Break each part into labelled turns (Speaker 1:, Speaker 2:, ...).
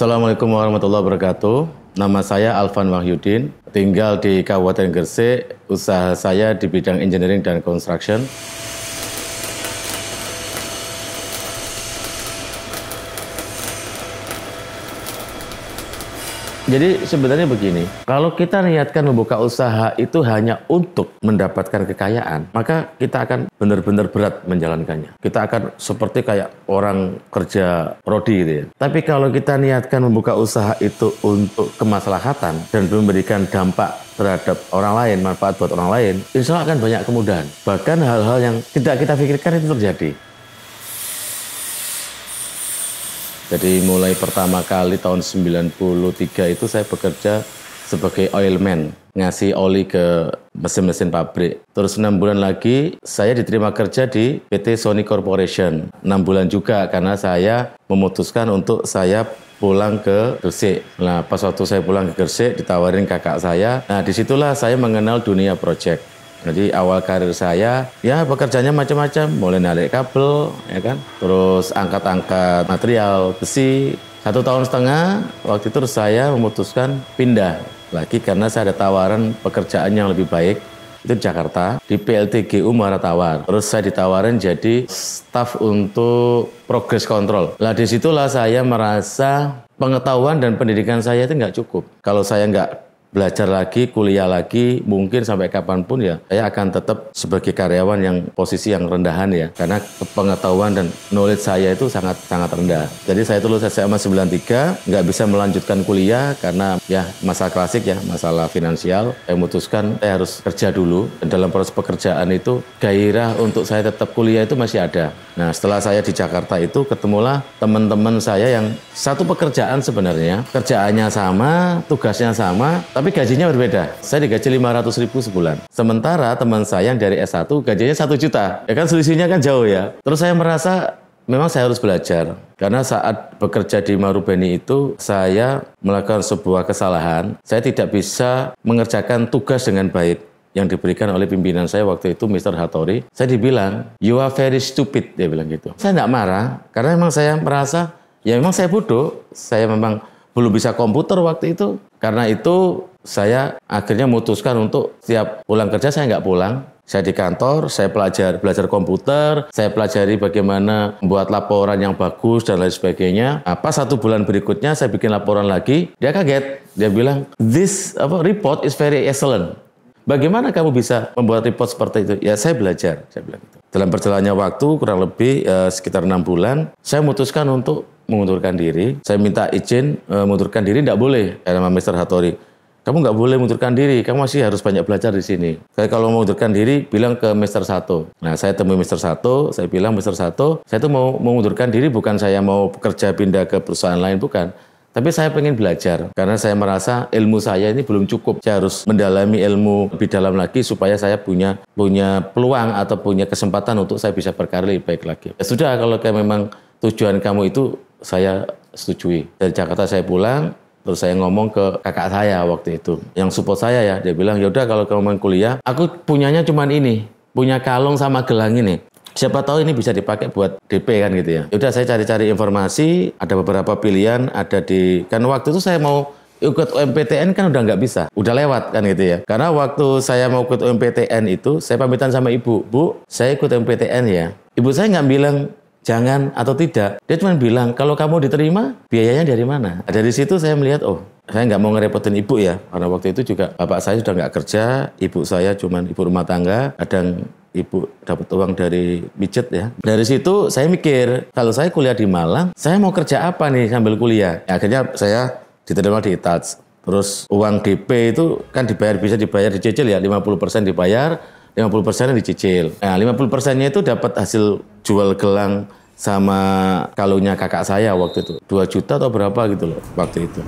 Speaker 1: Assalamualaikum warahmatullahi wabarakatuh. Nama saya Alvan Wahyudin, tinggal di Kabupaten Gresik. Usaha saya di bidang engineering dan construction. Jadi sebenarnya begini, kalau kita niatkan membuka usaha itu hanya untuk mendapatkan kekayaan, maka kita akan benar-benar berat menjalankannya. Kita akan seperti kayak orang kerja rodi gitu ya. Tapi kalau kita niatkan membuka usaha itu untuk kemaslahatan dan memberikan dampak terhadap orang lain, manfaat buat orang lain, insya Allah akan banyak kemudahan. Bahkan hal-hal yang tidak kita pikirkan itu terjadi. Jadi mulai pertama kali tahun 93 itu saya bekerja sebagai oilman, ngasih oli ke mesin-mesin pabrik. Terus 6 bulan lagi saya diterima kerja di PT Sony Corporation. 6 bulan juga karena saya memutuskan untuk saya pulang ke Gresik. Nah pas waktu saya pulang ke Gresik ditawarin kakak saya. Nah disitulah saya mengenal dunia project. Jadi awal karir saya, ya pekerjaannya macam-macam, mulai narik kabel, ya kan, terus angkat-angkat material besi. 1,5 tahun, waktu itu saya memutuskan pindah lagi karena saya ada tawaran pekerjaan yang lebih baik. Itu di Jakarta, di PLTGU Muara Tawar. Terus saya ditawarin jadi staf untuk progress control. Nah disitulah saya merasa pengetahuan dan pendidikan saya itu nggak cukup. Kalau saya nggak belajar lagi, kuliah lagi, mungkin sampai kapanpun ya, saya akan tetap sebagai karyawan yang posisi yang rendahan ya, karena pengetahuan dan knowledge saya itu sangat rendah. Jadi saya lulus SMA 93, nggak bisa melanjutkan kuliah karena ya masalah klasik ya, masalah finansial. Saya memutuskan saya harus kerja dulu. Dan dalam proses pekerjaan itu, gairah untuk saya tetap kuliah itu masih ada. Nah setelah saya di Jakarta itu, ketemulah teman-teman saya yang satu pekerjaan sebenarnya, kerjaannya sama, tugasnya sama, tapi gajinya berbeda. Saya digaji 500.000 sebulan. Sementara teman saya yang dari S1 gajinya 1 juta. Ya kan selisihnya kan jauh ya. Terus saya merasa memang saya harus belajar. Karena saat bekerja di Marubeni itu saya melakukan sebuah kesalahan. Saya tidak bisa mengerjakan tugas dengan baik yang diberikan oleh pimpinan saya waktu itu, Mr. Hattori. Saya dibilang, you are very stupid, dia bilang gitu. Saya tidak marah, karena memang saya merasa, ya memang saya bodoh. Saya memang belum bisa komputer waktu itu. Karena itu saya akhirnya memutuskan untuk setiap pulang kerja saya nggak pulang. Saya di kantor, saya belajar komputer, saya pelajari bagaimana membuat laporan yang bagus dan lain sebagainya. Pas 1 bulan berikutnya saya bikin laporan lagi, dia kaget. Dia bilang, this report is very excellent. Bagaimana kamu bisa membuat report seperti itu? Ya saya belajar, saya bilang gitu. Dalam perjalanannya waktu kurang lebih sekitar 6 bulan, saya memutuskan untuk mengundurkan diri. Saya minta izin mengundurkan diri, tidak boleh. Sama Mr. Hattori, kamu nggak boleh mengundurkan diri, kamu masih harus banyak belajar di sini. Saya kalau mau mengundurkan diri, bilang ke Mr. Sato. Nah saya temui Mr. Sato, saya bilang Mr. Sato, saya tuh mau mengundurkan diri bukan saya mau kerja pindah ke perusahaan lain, bukan. Tapi saya pengen belajar, karena saya merasa ilmu saya ini belum cukup. Saya harus mendalami ilmu lebih dalam lagi supaya saya punya peluang atau punya kesempatan untuk saya bisa berkarir lebih baik lagi. Ya sudah, kalau kayak memang tujuan kamu itu, saya setujui. Dari Jakarta saya pulang, terus saya ngomong ke kakak saya waktu itu, yang support saya ya, dia bilang, yaudah kalau kamu mau kuliah, aku punyanya cuman ini, punya kalung sama gelang ini. Siapa tahu ini bisa dipakai buat DP kan gitu ya. Udah saya cari-cari informasi, ada beberapa pilihan, ada di, kan waktu itu saya mau ikut UMPTN kan udah nggak bisa, udah lewat kan gitu ya. Karena waktu saya mau ikut UMPTN itu, saya pamitan sama ibu, Bu, saya ikut UMPTN ya. Ibu saya nggak bilang jangan atau tidak, dia cuma bilang kalau kamu diterima, biayanya dari mana. Dari situ saya melihat, oh saya nggak mau ngerepotin ibu ya, karena waktu itu juga bapak saya sudah nggak kerja, ibu saya cuma ibu rumah tangga, kadang ibu dapat uang dari pijet ya. Dari situ saya mikir, kalau saya kuliah di Malang, saya mau kerja apa nih sambil kuliah? Ya, akhirnya saya diterima di Touch. Terus uang DP itu kan bisa dibayar dicicil ya, 50% dibayar, 50% dicicil. Nah, 50%-nya itu dapat hasil jual gelang sama kalungnya kakak saya waktu itu. 2 juta atau berapa gitu loh waktu itu.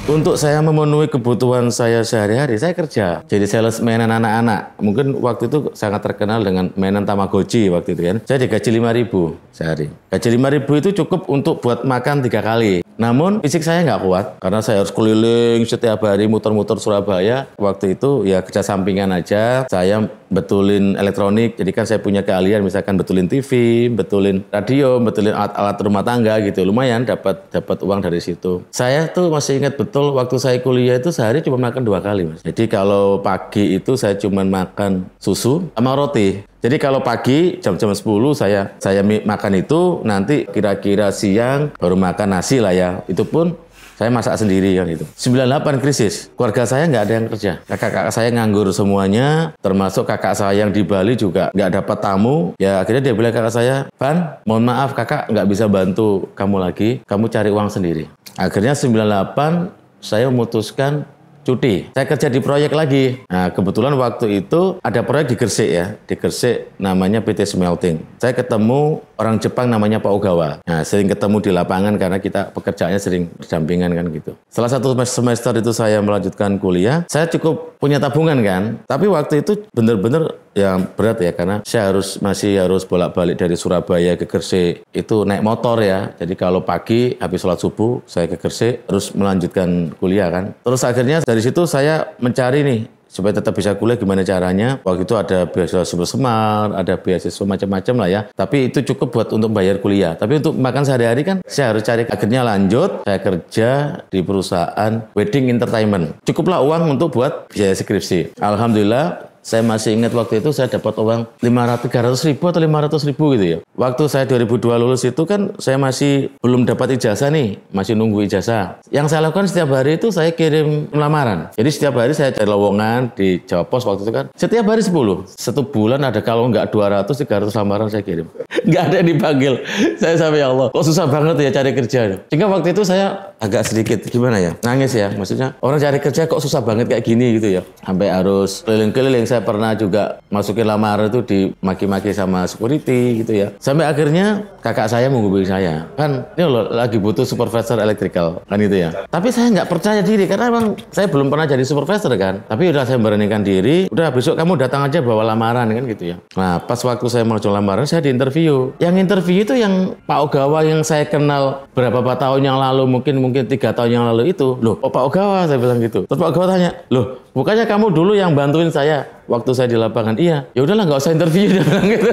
Speaker 1: Untuk saya memenuhi kebutuhan saya sehari-hari, saya kerja. Jadi sales mainan anak-anak. Mungkin waktu itu sangat terkenal dengan mainan Tamagotchi waktu itu kan. Saya digaji 5.000 sehari. Gaji 5.000 itu cukup untuk buat makan 3 kali. Namun fisik saya nggak kuat karena saya harus keliling setiap hari muter-muter Surabaya. Waktu itu ya kerja sampingan aja, saya betulin elektronik. Jadi kan saya punya keahlian misalkan betulin TV, betulin radio, betulin alat-alat rumah tangga gitu. Lumayan dapat uang dari situ. Saya tuh masih ingat betul waktu saya kuliah itu sehari cuma makan 2 kali, Mas. Jadi kalau pagi itu saya cuma makan susu sama roti. Jadi kalau pagi jam-jam 10 saya makan itu, nanti kira-kira siang baru makan nasi lah ya. Itu pun saya masak sendiri kan itu. 98 krisis, keluarga saya nggak ada yang kerja. Kakak-kakak saya nganggur semuanya, termasuk kakak saya yang di Bali juga nggak dapat tamu. Ya akhirnya dia bilang kakak saya, Van, mohon maaf kakak nggak bisa bantu kamu lagi, kamu cari uang sendiri. Akhirnya 98 saya memutuskan cuti. Saya kerja di proyek lagi. Nah, kebetulan waktu itu ada proyek di Gresik ya. Di Gresik namanya PT Smelting. Saya ketemu orang Jepang namanya Pak Ogawa. Nah, sering ketemu di lapangan karena kita pekerjaannya sering berdampingan kan gitu. Setelah 1 semester itu saya melanjutkan kuliah. Saya cukup punya tabungan kan. Tapi waktu itu benar-benar yang berat ya karena saya masih harus bolak-balik dari Surabaya ke Gresik. Itu naik motor ya. Jadi kalau pagi habis sholat subuh saya ke Gresik terus melanjutkan kuliah kan. Terus akhirnya dari situ saya mencari nih supaya tetap bisa kuliah gimana caranya. Waktu itu ada beasiswa Sumber Semar, ada beasiswa macam-macam lah ya. Tapi itu cukup buat untuk bayar kuliah. Tapi untuk makan sehari-hari kan saya harus cari. Akhirnya lanjut, saya kerja di perusahaan wedding entertainment. Cukuplah uang untuk buat biaya skripsi. Alhamdulillah. Saya masih ingat waktu itu saya dapat uang 300 ribu atau 500 ribu gitu ya. Waktu saya 2002 lulus itu kan saya masih belum dapat ijazah nih, masih nunggu ijazah. Yang saya lakukan setiap hari itu saya kirim lamaran. Jadi setiap hari saya cari lowongan di Jawa Pos waktu itu kan. Setiap hari 10. 1 bulan ada kalau nggak 200-300 lamaran saya kirim. Nggak ada yang dipanggil. Saya sampai ya Allah, kok susah banget ya cari kerja. Sehingga waktu itu saya agak sedikit gimana ya, nangis ya. Maksudnya orang cari kerja kok susah banget kayak gini gitu ya. Sampai harus keliling-keliling. Saya pernah juga masukin lamaran itu dimaki-maki sama security gitu ya. Sampai akhirnya kakak saya menghubungi saya. Kan ini loh lagi butuh supervisor electrical kan itu ya. Tapi saya nggak percaya diri karena emang saya belum pernah jadi supervisor kan. Tapi udah saya beranikan diri. Udah besok kamu datang aja bawa lamaran kan gitu ya. Nah pas waktu saya mengajukan lamaran saya diinterview. Yang interview itu yang Pak Ogawa yang saya kenal berapa tahun yang lalu mungkin 3 tahun yang lalu itu. Loh Pak Ogawa saya bilang gitu. Terus Pak Ogawa tanya, loh bukannya kamu dulu yang bantuin saya waktu saya di lapangan? Iya. Ya udahlah nggak usah interview dia bilang gitu.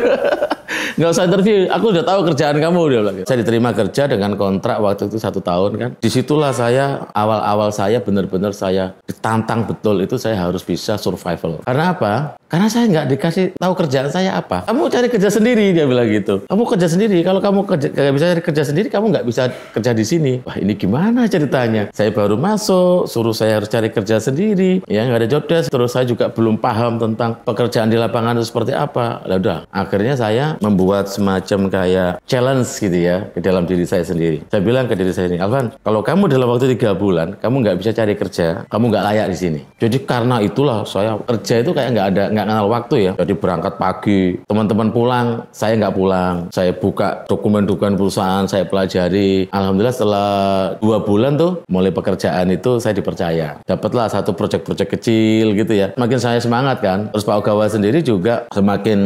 Speaker 1: Nggak usah interview, aku udah tahu kerjaan kamu dia bilang gitu. Saya diterima kerja dengan kontrak waktu itu 1 tahun kan. Disitulah saya awal saya benar-benar saya ditantang betul itu saya harus bisa survival. Karena apa? Karena saya nggak dikasih tahu kerjaan saya apa. Kamu cari kerja sendiri dia bilang gitu. Kamu kerja sendiri. Kalau kamu nggak bisa cari kerja sendiri, kamu nggak bisa kerja di sini. Wah ini gimana ceritanya? Saya baru masuk, suruh saya harus cari kerja sendiri. Ya nggak ada job desk. Terus saya juga belum paham tentang pekerjaan di lapangan itu seperti apa. Lah udah. Akhirnya saya membuat semacam kayak challenge gitu ya di dalam diri saya sendiri. Saya bilang ke diri saya ini, Alvan, kalau kamu dalam waktu 3 bulan, kamu nggak bisa cari kerja, kamu nggak layak di sini. Jadi karena itulah saya kerja itu kayak nggak kenal waktu ya. Jadi berangkat pagi, teman-teman pulang, saya nggak pulang. Saya buka dokumen-dokumen perusahaan, saya pelajari. Alhamdulillah setelah 2 bulan tuh mulai pekerjaan itu saya dipercaya. Dapatlah satu proyek-proyek kecil gitu ya. Makin saya semangat kan. Terus Pak Ogawa sendiri juga semakin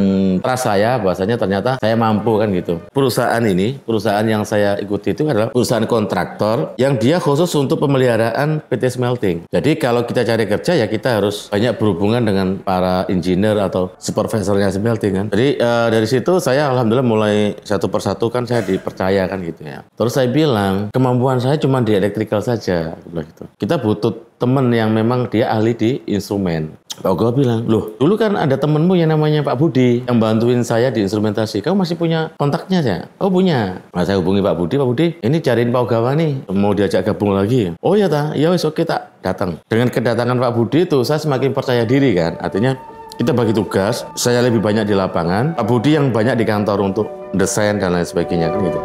Speaker 1: trust saya bahwasanya ternyata saya mampu kan gitu. Perusahaan yang saya ikuti itu adalah perusahaan kontraktor yang dia khusus untuk pemeliharaan PT Smelting. Jadi kalau kita cari kerja ya kita harus banyak berhubungan dengan para engineer atau supervisornya smelting kan. Jadi dari situ saya alhamdulillah mulai satu persatu kan saya dipercaya kan gitu ya. Terus saya bilang kemampuan saya cuma di electrical saja gitu. Kita butuh teman yang memang dia ahli di instrumen. Pak Ogawa bilang, loh dulu kan ada temenmu yang namanya Pak Budi yang bantuin saya di instrumentasi. Kamu masih punya kontaknya ya? Oh punya. Nah saya hubungi Pak Budi, ini cariin Pak Ogawa nih, mau diajak gabung lagi. Oh ya ta, ya wis oke tak datang. Dengan kedatangan Pak Budi itu saya semakin percaya diri kan. Artinya kita bagi tugas, saya lebih banyak di lapangan, Pak Budi yang banyak di kantor untuk desain dan lain sebagainya kan gitu.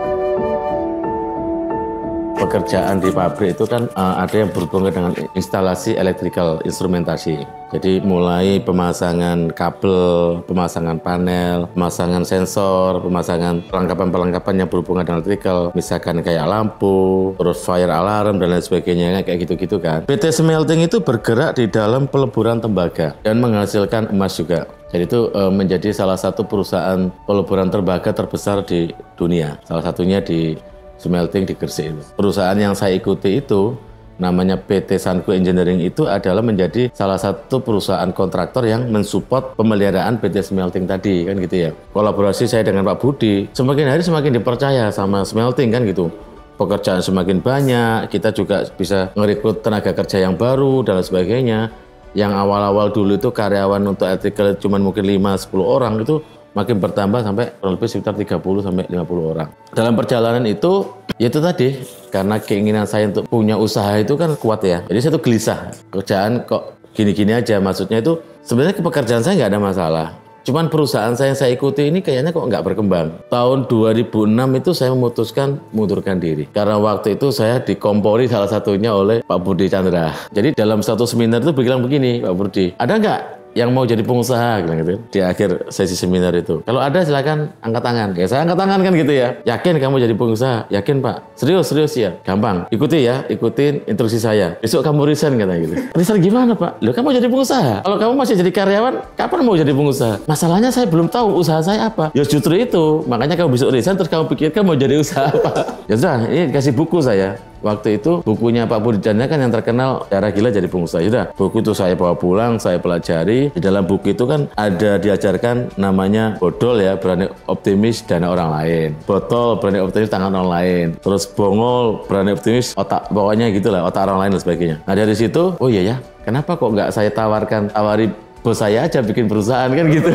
Speaker 1: Pekerjaan di pabrik itu kan ada yang berhubungan dengan instalasi electrical instrumentasi. Jadi mulai pemasangan kabel, pemasangan panel, pemasangan sensor, pemasangan perlengkapan-perlengkapan yang berhubungan dengan electrical, misalkan kayak lampu, terus fire alarm dan lain sebagainya kayak gitu-gitu kan. PT Smelting itu bergerak di dalam peleburan tembaga dan menghasilkan emas juga. Jadi itu menjadi salah satu perusahaan peleburan tembaga terbesar di dunia. Salah satunya di smelting di Gresik itu. Perusahaan yang saya ikuti itu namanya PT Sanco Engineering, itu adalah menjadi salah satu perusahaan kontraktor yang mensupport pemeliharaan PT Smelting tadi kan gitu ya. Kolaborasi saya dengan Pak Budi semakin hari semakin dipercaya sama smelting kan gitu. Pekerjaan semakin banyak, kita juga bisa merekrut tenaga kerja yang baru dan sebagainya. Yang awal-awal dulu itu karyawan untuk electrical cuma mungkin 5-10 orang, itu makin bertambah sampai kurang lebih sekitar 30-50 orang. Dalam perjalanan itu, ya itu tadi, karena keinginan saya untuk punya usaha itu kan kuat ya. Jadi saya tuh gelisah, kerjaan kok gini-gini aja. Maksudnya itu sebenarnya pekerjaan saya nggak ada masalah. Cuman perusahaan saya yang saya ikuti ini kayaknya kok nggak berkembang. Tahun 2006 itu saya memutuskan mengundurkan diri. Karena waktu itu saya dikompori salah satunya oleh Pak Budi Chandra. Jadi dalam satu seminar itu bilang begini, Pak Budi, ada nggak yang mau jadi pengusaha gitu di akhir sesi seminar itu? Kalau ada silakan angkat tangan. Ya saya angkat tangan kan gitu ya. Yakin kamu jadi pengusaha? Yakin Pak. Serius ya. Gampang. Ikutin instruksi saya. Besok kamu resign katanya gitu. Resign gimana Pak? Loh kamu jadi pengusaha. Kalau kamu masih jadi karyawan, kapan mau jadi pengusaha? Masalahnya saya belum tahu usaha saya apa. Ya justru itu. Makanya kamu besok resign terus kamu pikirkan mau jadi usaha apa. Ya sudah, ini dikasih buku saya. Waktu itu bukunya Pak Budi Chandra kan yang terkenal Cara Gila Jadi Pengusaha. Sudah, buku itu saya bawa pulang, saya pelajari. Di dalam buku itu kan ada diajarkan namanya bodol ya, berani optimis dana orang lain. Botol, berani optimis tangan orang lain. Terus bongol, berani optimis otak, pokoknya gitulah, otak orang lain dan sebagainya. Nah dari situ, oh iya ya, kenapa kok nggak saya tawari bos saya aja bikin perusahaan kan gitu.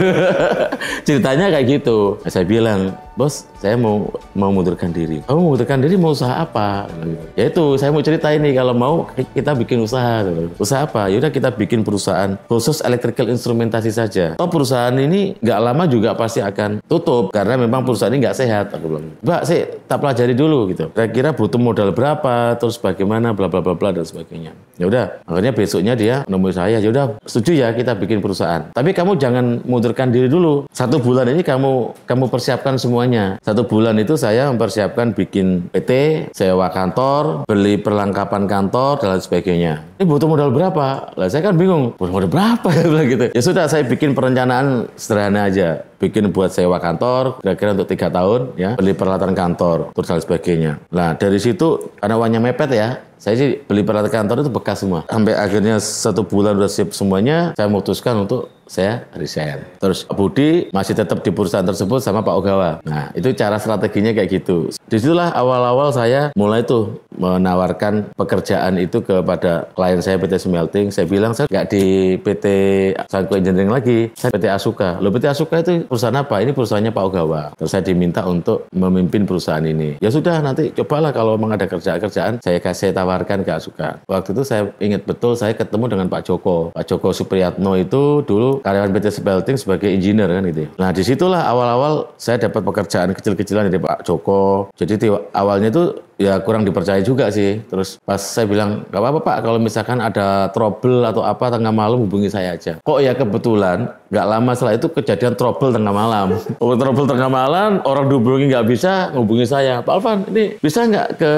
Speaker 1: Ceritanya kayak gitu. Nah, saya bilang, bos, saya mau mundurkan diri. Kamu mundurkan diri mau usaha apa? Ya itu, saya mau cerita ini, kalau mau kita bikin usaha. Usaha apa? Yaudah kita bikin perusahaan khusus electrical instrumentasi saja. Oh perusahaan ini nggak lama juga pasti akan tutup karena memang perusahaan ini nggak sehat. Aku bilang, Mbak, saya tak pelajari dulu gitu. Kira-kira butuh modal berapa, terus bagaimana, bla bla bla bla dan sebagainya. Ya udah, akhirnya besoknya dia menemui saya. Ya udah, setuju ya kita bikin perusahaan. Tapi kamu jangan mundurkan diri dulu. 1 bulan ini kamu persiapkan semuanya. 1 bulan itu saya mempersiapkan bikin PT, sewa kantor, beli perlengkapan kantor dan lain sebagainya. Ini butuh modal berapa? Lah saya kan bingung. Butuh modal berapa gitu. Ya sudah, saya bikin perencanaan sederhana aja. Bikin buat sewa kantor, kira-kira untuk 3 tahun ya, beli peralatan kantor, terus dan sebagainya. Nah dari situ karena uangnya mepet ya. Saya sih beli peralatan kantor itu bekas semua. Sampai akhirnya 1 bulan udah siap semuanya, saya memutuskan untuk saya resign. Terus Budi masih tetap di perusahaan tersebut sama Pak Ogawa. Nah, itu cara strateginya kayak gitu. Disitulah awal-awal saya mulai tuh menawarkan pekerjaan itu kepada klien saya PT Smelting. Saya bilang saya nggak di PT Sanco Engineering lagi, saya PT Asuka. Loh PT Asuka itu perusahaan apa? Ini perusahaannya Pak Ogawa. Terus saya diminta untuk memimpin perusahaan ini. Ya sudah, nanti cobalah kalau memang ada kerjaan saya tawarkan ke Asuka. Waktu itu saya ingat betul saya ketemu dengan Pak Joko. Pak Joko Supriyatno itu dulu karyawan PT Smelting sebagai engineer kan gitu. Nah disitulah awal-awal saya dapat pekerjaan kecil-kecilan dari Pak Joko. Jadi awalnya itu ya kurang dipercaya juga sih. Terus pas saya bilang, gak apa-apa Pak, kalau misalkan ada trouble atau apa tengah malam hubungi saya aja. Kok ya kebetulan gak lama setelah itu kejadian trouble tengah malam. Trouble tengah malam, orang dihubungi gak bisa, hubungi saya. Pak Alvan, ini bisa nggak ke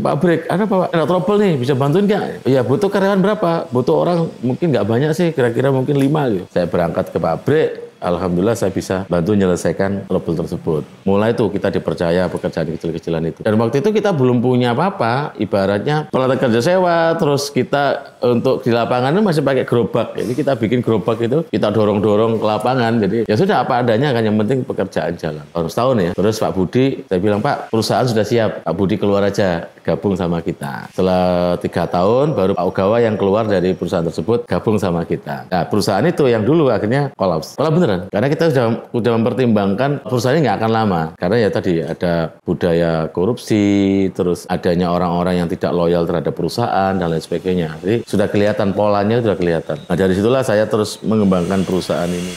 Speaker 1: pabrik? Ada Pak, ada trouble nih, bisa bantuin nggak? Ya butuh karyawan berapa? Butuh orang mungkin nggak banyak sih, kira-kira mungkin 5 gitu. Saya berangkat ke pabrik. Alhamdulillah saya bisa bantu menyelesaikan trouble tersebut. Mulai tuh kita dipercaya pekerjaan kecil-kecilan itu. Dan waktu itu kita belum punya apa-apa, ibaratnya peralatan kerja sewa, terus kita untuk di lapangan itu masih pakai gerobak. Jadi kita bikin gerobak itu, kita dorong-dorong ke lapangan. Jadi ya sudah apa adanya kan, yang penting pekerjaan jalan. Baru setahun ya. Terus Pak Budi, saya bilang Pak, perusahaan sudah siap. Pak Budi keluar aja, gabung sama kita. Setelah 3 tahun, baru Pak Ogawa yang keluar dari perusahaan tersebut, gabung sama kita. Nah perusahaan itu yang dulu akhirnya kolaps. Kalau beneran. Karena kita sudah mempertimbangkan perusahaan ini nggak akan lama. Karena ya tadi ada budaya korupsi, terus adanya orang-orang yang tidak loyal terhadap perusahaan dan lain sebagainya. Jadi sudah kelihatan polanya, sudah kelihatan. Nah dari situlah saya terus mengembangkan perusahaan ini.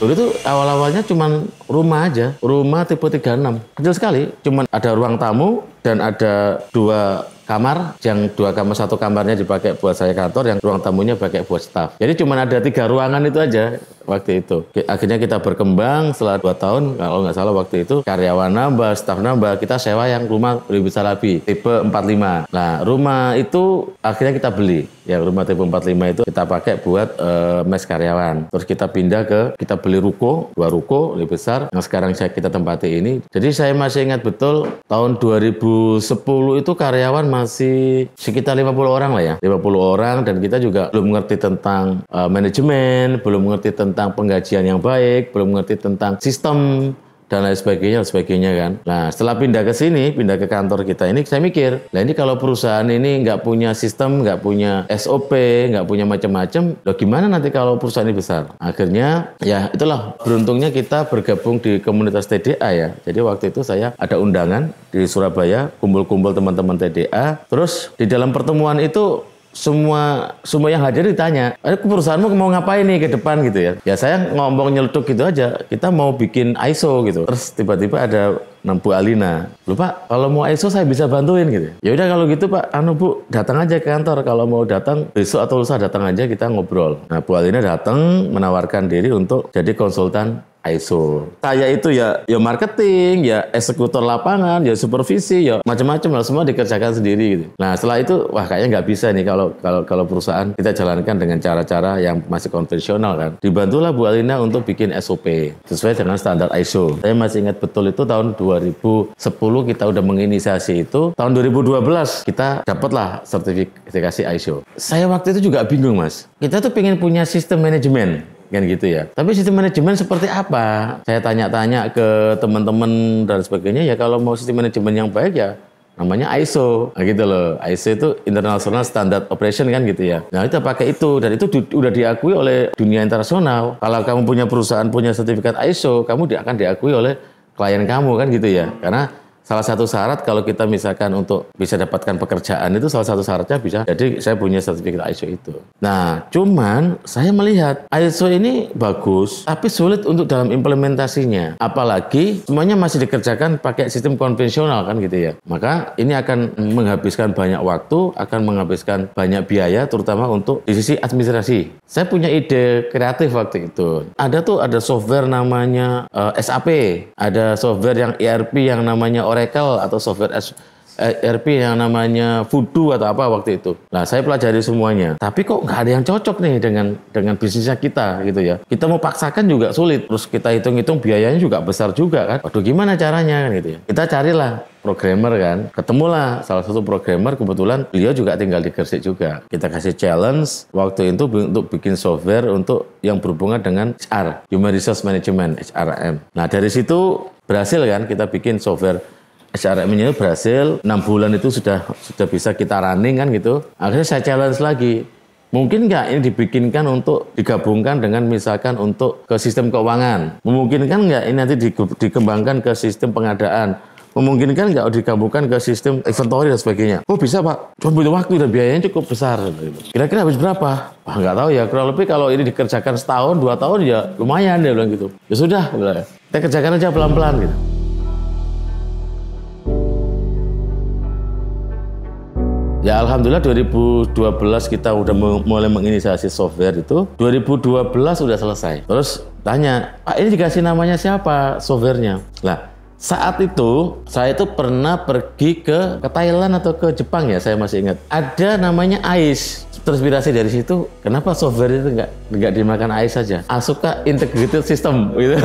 Speaker 1: Dulu itu awal-awalnya cuma rumah aja, rumah tipe 36, kecil sekali. Cuma ada ruang tamu dan ada 2 kamar, yang 2 kamar, 1 kamarnya dipakai buat saya kantor, yang ruang tamunya pakai buat staff. Jadi cuma ada 3 ruangan itu aja. waktu itu. Akhirnya kita berkembang setelah 2 tahun, kalau nggak salah waktu itu karyawan nambah, staf nambah, kita sewa yang rumah lebih besar lagi, tipe 45. Nah, rumah itu akhirnya kita beli. Ya, rumah tipe 45 itu kita pakai buat mes karyawan. Terus kita beli ruko, 2 ruko lebih besar yang sekarang kita tempati ini. Jadi saya masih ingat betul tahun 2010 itu karyawan masih sekitar 50 orang lah ya. 50 orang, dan kita juga belum mengerti tentang manajemen, belum mengerti tentang penggajian yang baik, belum mengerti tentang sistem dan lain sebagainya kan. Nah, setelah pindah ke kantor kita ini, saya mikir, nah ini kalau perusahaan ini nggak punya sistem, nggak punya SOP, nggak punya macam-macam, loh gimana nanti kalau perusahaan ini besar? Akhirnya, ya itulah beruntungnya kita bergabung di komunitas TDA ya. Jadi waktu itu saya ada undangan di Surabaya, kumpul-kumpul teman-teman TDA. Terus di dalam pertemuan itu semua yang hadir ditanya, perusahaanmu mau ngapain nih ke depan gitu ya. Ya saya ngomong nyeletuk gitu aja, kita mau bikin ISO gitu. Terus tiba-tiba ada Bu Alina, "Loh Pak, kalau mau ISO saya bisa bantuin gitu." Ya udah kalau gitu Pak, Bu, datang aja ke kantor. Kalau mau datang besok atau lusa datang aja, kita ngobrol. Nah, Bu Alina datang menawarkan diri untuk jadi konsultan ISO. Saya itu ya marketing, ya eksekutor lapangan, ya supervisi, ya macam-macam lah, semua dikerjakan sendiri gitu. Nah, setelah itu wah kayaknya nggak bisa nih kalau perusahaan kita jalankan dengan cara-cara yang masih konvensional kan. Dibantulah Bu Alina untuk bikin SOP sesuai dengan standar ISO. Saya masih ingat betul itu tahun 2010 kita udah menginisiasi itu. Tahun 2012 kita dapatlah sertifikasi ISO. Saya waktu itu juga bingung, Mas. Kita tuh pengen punya sistem manajemen kan gitu ya. Tapi sistem manajemen seperti apa? Saya tanya-tanya ke teman-teman dan sebagainya. Ya kalau mau sistem manajemen yang baik ya namanya ISO. Nah gitu loh. ISO itu International Standard Operation kan gitu ya. Nah kita pakai itu, dan itu udah diakui oleh dunia internasional. Kalau kamu punya perusahaan punya sertifikat ISO, kamu akan diakui oleh klien kamu kan gitu ya. Karena salah satu syarat kalau kita misalkan untuk bisa dapatkan pekerjaan itu salah satu syaratnya bisa. Jadi saya punya sertifikat ISO itu. Nah, cuman saya melihat ISO ini bagus, tapi sulit untuk dalam implementasinya. Apalagi semuanya masih dikerjakan pakai sistem konvensional kan gitu ya. Maka ini akan menghabiskan banyak waktu, akan menghabiskan banyak biaya, terutama untuk di sisi administrasi. Saya punya ide kreatif waktu itu. Ada software namanya SAP, ada software yang ERP yang namanya Oracle, atau software ERP yang namanya Voodoo atau apa waktu itu. Nah, saya pelajari semuanya. Tapi kok nggak ada yang cocok nih dengan bisnisnya kita gitu ya. Kita mau paksakan juga sulit. Terus kita hitung-hitung biayanya juga besar juga kan. Waduh, gimana caranya kan gitu ya. Kita carilah programmer kan. Ketemulah salah satu programmer, kebetulan beliau juga tinggal di Gresik juga. Kita kasih challenge waktu itu untuk bikin software untuk yang berhubungan dengan HR, Human Resource Management, HRM. Nah, dari situ berhasil kan kita bikin software HRM-nya berhasil. 6 bulan itu sudah bisa kita running kan gitu. Akhirnya saya challenge lagi. Mungkin nggak ini dibikinkan untuk digabungkan dengan misalkan untuk ke sistem keuangan? Memungkinkan nggak ini nanti dikembangkan ke sistem pengadaan? Memungkinkan nggak digabungkan ke sistem inventory dan sebagainya? Oh bisa Pak, cuma butuh waktu dan biayanya cukup besar. Kira-kira habis berapa? Wah nggak tahu ya, kurang lebih kalau ini dikerjakan setahun, 2 tahun ya lumayan dia bilang gitu. Ya sudah, kita kerjakan aja pelan-pelan gitu. Ya alhamdulillah 2012 kita udah mulai menginisiasi software itu. 2012 udah selesai. Terus tanya, Pak ini dikasih namanya siapa softwarenya? Lah saat itu saya itu pernah pergi ke Thailand atau ke Jepang ya, saya masih ingat. Ada namanya AIS. Terinspirasi dari situ, kenapa software itu nggak dimakan AIS saja? Asuka Integrated System gitu.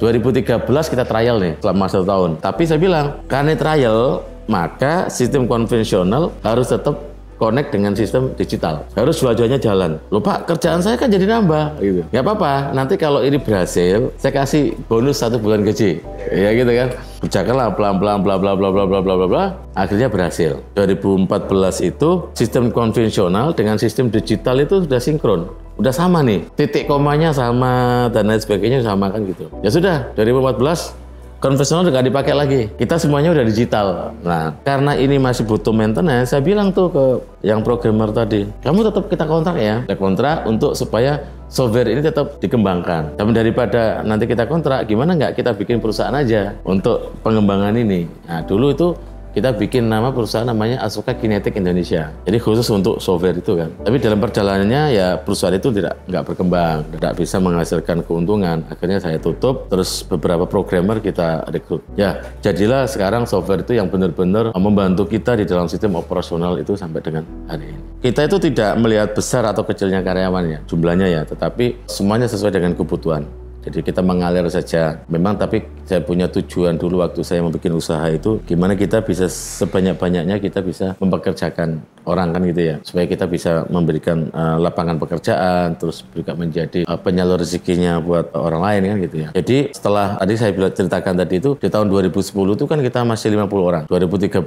Speaker 1: 2013 kita trial nih selama 1 tahun. Tapi saya bilang, karena trial maka sistem konvensional harus tetap connect dengan sistem digital. Harus dua-duanya jalan. Loh Pak, kerjaan saya kan jadi nambah gitu. Nggak apa-apa, nanti kalau ini berhasil, saya kasih bonus 1 bulan gaji. Ya gitu kan. Kerjakanlah pelan-pelan bla bla bla bla bla bla bla bla. Akhirnya berhasil. 2014 itu sistem konvensional dengan sistem digital itu sudah sinkron. Udah sama nih. Titik komanya sama dan lain sebagainya sama kan gitu. Ya sudah, 2014 konvensional udah nggak dipakai lagi. Kita semuanya udah digital. Nah, karena ini masih butuh maintenance, saya bilang tuh ke yang programmer tadi, kamu tetap kita kontrak ya. Kita kontrak untuk supaya software ini tetap dikembangkan. Tapi daripada nanti kita kontrak, gimana nggak kita bikin perusahaan aja untuk pengembangan ini. Nah, dulu itu kita bikin nama perusahaan namanya Asuka Kinetic Indonesia. Jadi khusus untuk software itu kan. Tapi dalam perjalanannya ya perusahaan itu nggak berkembang, tidak bisa menghasilkan keuntungan. Akhirnya saya tutup, terus beberapa programmer kita rekrut. Ya, jadilah sekarang software itu yang benar-benar membantu kita di dalam sistem operasional itu sampai dengan hari ini. Kita itu tidak melihat besar atau kecilnya karyawannya, jumlahnya ya, tetapi semuanya sesuai dengan kebutuhan. Jadi kita mengalir saja. Memang tapi saya punya tujuan dulu waktu saya membuat usaha itu, gimana kita bisa sebanyak-banyaknya kita bisa mempekerjakan orang kan gitu ya. Supaya kita bisa memberikan lapangan pekerjaan, terus juga menjadi penyalur rezekinya buat orang lain kan gitu ya. Jadi setelah tadi saya ceritakan tadi itu, di tahun 2010 itu kan kita masih 50 orang. 2013